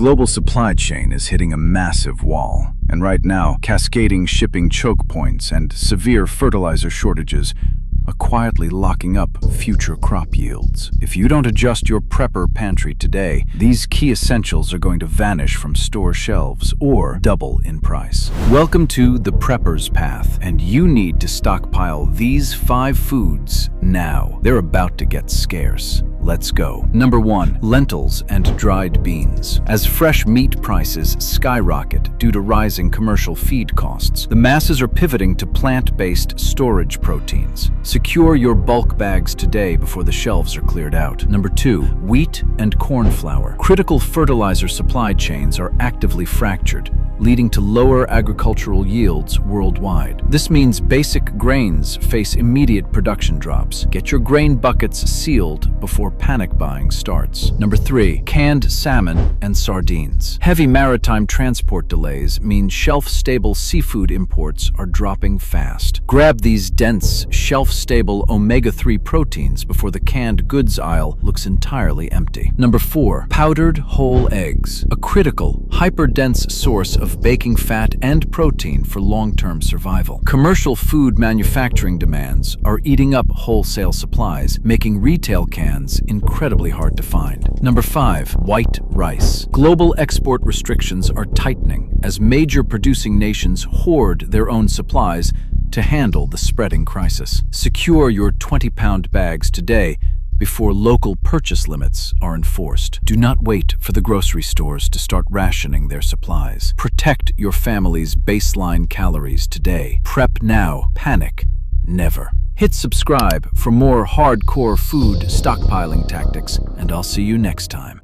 global supply chain is hitting a massive wall, and right now, cascading shipping choke points and severe fertilizer shortages are quietly locking up future crop yields. If you don't adjust your prepper pantry today, these key essentials are going to vanish from store shelves or double in price. Welcome to the prepper's path, and you need to stockpile these 5 foods now. They're about to get scarce. Let's go. Number 1, lentils and dried beans. As fresh meat prices skyrocket due to rising commercial feed costs, the masses are pivoting to plant-based storage proteins. Secure your bulk bags today before the shelves are cleared out. Number 2, wheat and corn flour. Critical fertilizer supply chains are actively fractured, leading to lower agricultural yields worldwide. This means basic grains face immediate production drops. Get your grain buckets sealed before panic buying starts. Number 3, canned salmon and sardines. Heavy maritime transport delays mean shelf-stable seafood imports are dropping fast. Grab these dense, shelf-stable omega-3 proteins before the canned goods aisle looks entirely empty. Number 4, powdered whole eggs. A critical, hyper-dense source of baking fat and protein for long-term survival. Commercial food manufacturing demands are eating up wholesale supplies, making retail cans incredibly hard to find. Number 5, white rice. Global export restrictions are tightening as major producing nations hoard their own supplies to handle the spreading crisis. Secure your 20-pound bags today before local purchase limits are enforced. Do not wait for the grocery stores to start rationing their supplies. Protect your family's baseline calories today. Prep now, panic never. Hit subscribe for more hardcore food stockpiling tactics, and I'll see you next time.